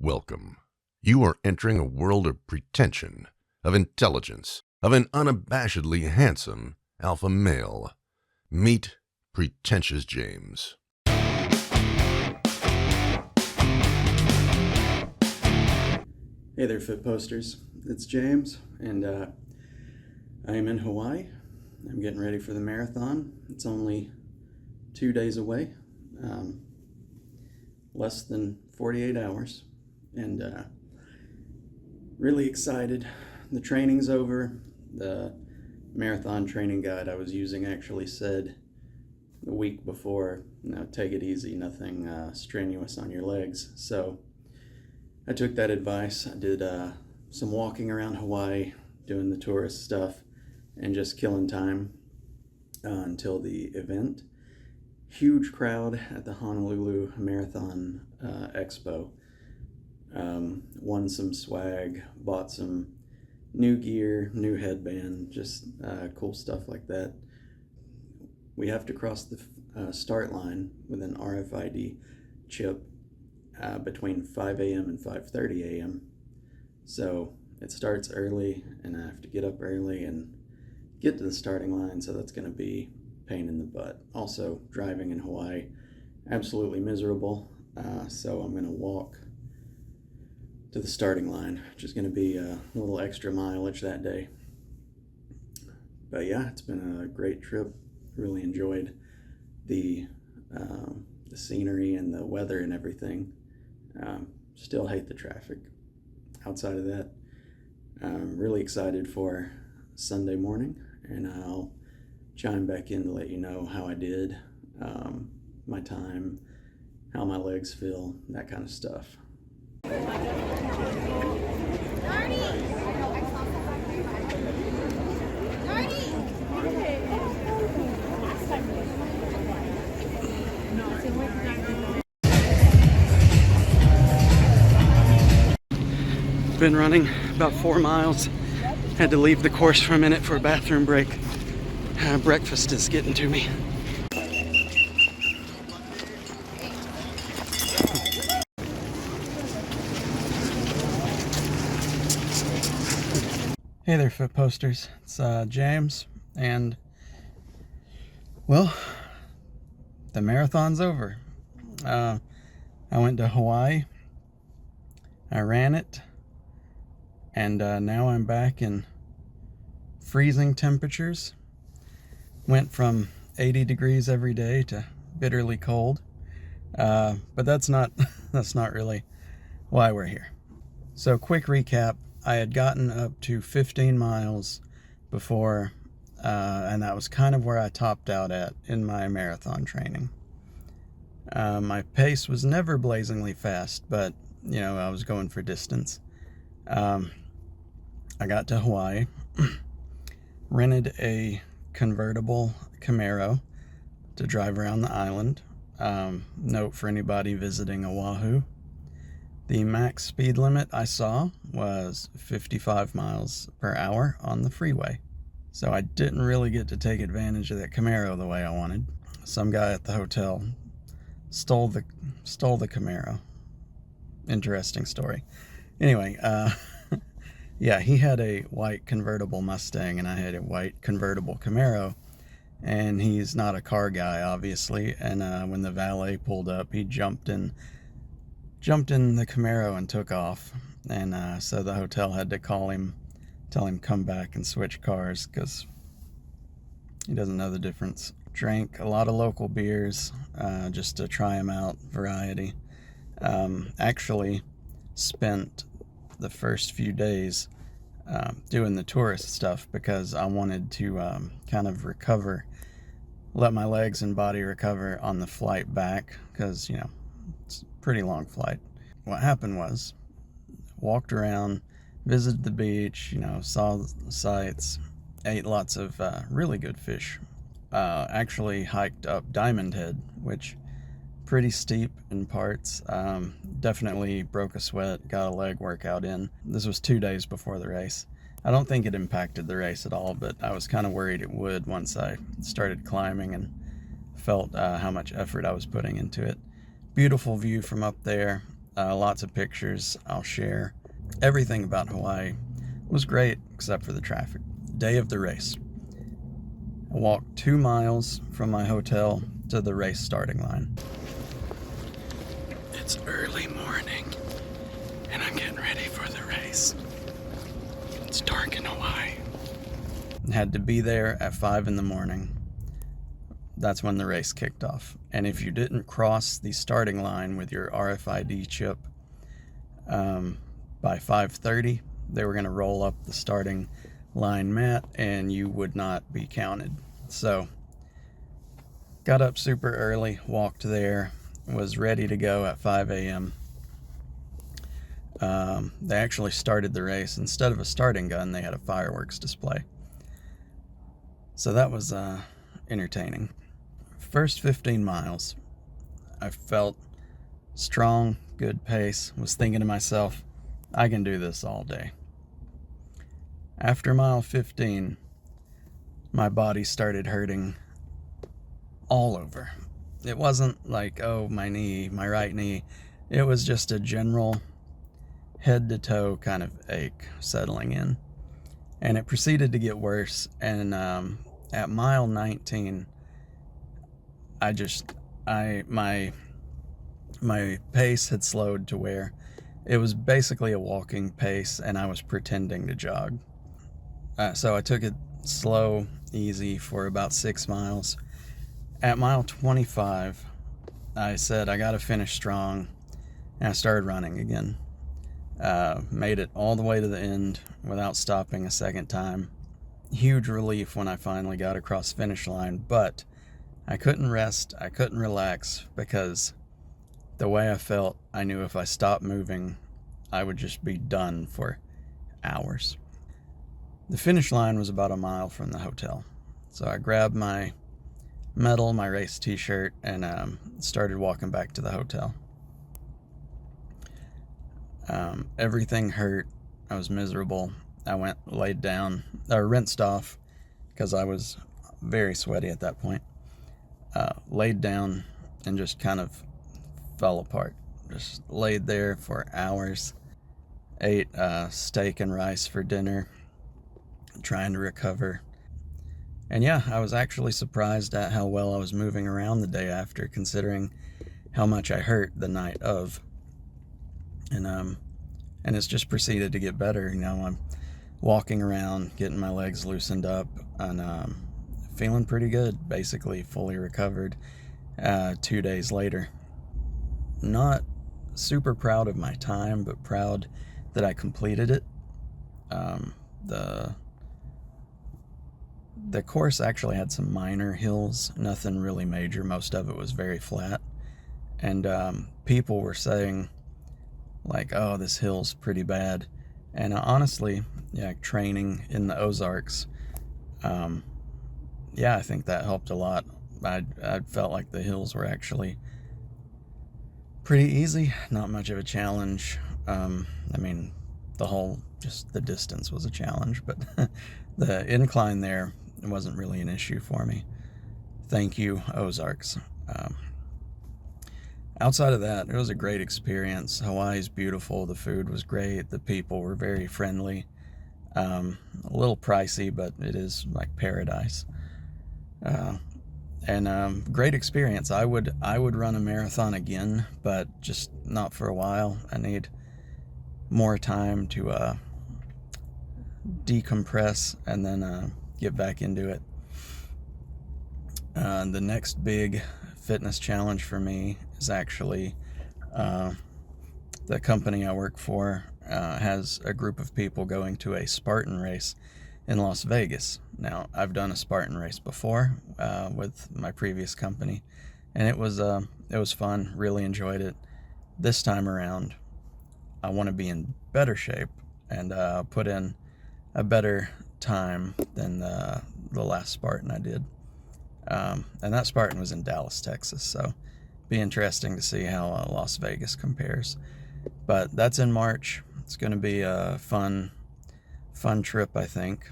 Welcome. You are entering a world of pretension, of intelligence, of an unabashedly handsome alpha male. Meet Pretentious James. Hey there, Fitposters. It's James, and I am in Hawaii. I'm getting ready for the marathon. It's only 2 days away, less than 48 hours, and really excited. The training's over. The marathon training guide I was using actually said the week before, take it easy, nothing strenuous on your legs. So I took that advice. I did some walking around Hawaii, doing the tourist stuff, and just killing time until the event. Huge crowd at the Honolulu Marathon Expo. Won some swag, bought some new gear, new headband, just cool stuff like that. We have to cross the start line with an RFID chip between 5 a.m. and 5:30 a.m. So it starts early, and I have to get up early and get to the starting line, so that's going to be a pain in the butt. Also, driving in Hawaii, absolutely miserable, so I'm going to walk to the starting line, which is going to be a little extra mileage that day. But yeah, it's been a great trip. Really enjoyed the scenery and the weather and everything. Still hate the traffic. Outside of that, I'm really excited for Sunday morning, and I'll chime back in to let you know how I did, my time, how my legs feel, that kind of stuff. Been running about 4 miles. Had to leave the course for a minute for a bathroom break. Breakfast is getting to me. Hey there, Fitposters. It's James, and well, the marathon's over. I went to Hawaii. I ran it. And now I'm back in freezing temperatures. Went from 80 degrees every day to bitterly cold. But that's not really why we're here. So quick recap, I had gotten up to 15 miles before, and that was kind of where I topped out at in my marathon training. My pace was never blazingly fast, but I was going for distance. I got to Hawaii, rented a convertible Camaro to drive around the island. Note for anybody visiting Oahu, the max speed limit I saw was 55 miles per hour on the freeway. So I didn't really get to take advantage of that Camaro the way I wanted. Some guy at the hotel stole the Camaro. Interesting story. Anyway, yeah, he had a white convertible Mustang, and I had a white convertible Camaro, and he's not a car guy, obviously, and when the valet pulled up, he jumped in the Camaro and took off, and so the hotel had to call him, tell him come back and switch cars, because he doesn't know the difference. Drank a lot of local beers, just to try them out, variety. Actually spent the first few days doing the tourist stuff because I wanted to kind of recover, let my legs and body recover on the flight back, because it's a pretty long flight. What happened was, walked around, visited the beach, saw the sights, ate lots of really good fish. Actually hiked up Diamond Head, which pretty steep in parts. Definitely broke a sweat, got a leg workout in. This was 2 days before the race. I don't think it impacted the race at all, but I was kind of worried it would once I started climbing and felt how much effort I was putting into it. Beautiful view from up there. Lots of pictures I'll share. Everything about Hawaii was great except for the traffic. Day of the race. I walked 2 miles from my hotel to the race starting line. It's early morning, and I'm getting ready for the race. It's dark in Hawaii. Had to be there at 5 in the morning. That's when the race kicked off. And if you didn't cross the starting line with your RFID chip by 5:30, they were going to roll up the starting line mat and you would not be counted. So got up super early, walked there, was ready to go at 5 a.m. They actually started the race. Instead of a starting gun, they had a fireworks display. So that was entertaining. First 15 miles, I felt strong, good pace, was thinking to myself, I can do this all day. After mile 15, my body started hurting all over. It wasn't like, oh, my knee, my right knee. It was just a general head to toe kind of ache settling in. And it proceeded to get worse. And at mile 19, my pace had slowed to where it was basically a walking pace, and I was pretending to jog. So I took it slow, easy for about 6 miles. At mile 25, I said I got to finish strong, and I started running again. Made it all the way to the end without stopping a second time. Huge relief when I finally got across the finish line, but I couldn't rest, I couldn't relax, because the way I felt, I knew if I stopped moving, I would just be done for hours. The finish line was about a mile from the hotel. So I grabbed my medal, my race t-shirt, and started walking back to the hotel. Everything hurt. I was miserable. I laid down, rinsed off, because I was very sweaty at that point. Laid down and just kind of fell apart. Just laid there for hours. Ate steak and rice for dinner, trying to recover. And yeah, I was actually surprised at how well I was moving around the day after, considering how much I hurt the night of. And it's just proceeded to get better. You know, I'm walking around, getting my legs loosened up, and feeling pretty good, basically fully recovered 2 days later. Not super proud of my time, but proud that I completed it. The course actually had some minor hills, nothing really major. Most of it was very flat. And people were saying, like, oh, this hill's pretty bad. And honestly, yeah, training in the Ozarks, yeah, I think that helped a lot. I felt like the hills were actually pretty easy, not much of a challenge. I mean, the distance was a challenge, but the incline there wasn't really an issue for me. Thank you, Ozarks. Outside of that, it was a great experience. Hawaii's beautiful. The food was great. The people were very friendly. A little pricey, but it is like paradise. And great experience. I would run a marathon again, but just not for a while. I need more time to decompress and then get back into it. The next big fitness challenge for me is actually the company I work for has a group of people going to a Spartan race in Las Vegas. Now, I've done a Spartan race before with my previous company, and it was fun. Really enjoyed it. This time around, I want to be in better shape and put in a better time than the last Spartan I did. And that Spartan was in Dallas, Texas, so be interesting to see how Las Vegas compares. But that's in March. It's going to be a fun trip, I think.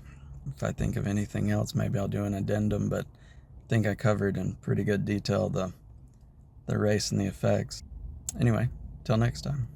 If I think of anything else, maybe I'll do an addendum, but I think I covered in pretty good detail the race and the effects. Anyway, till next time.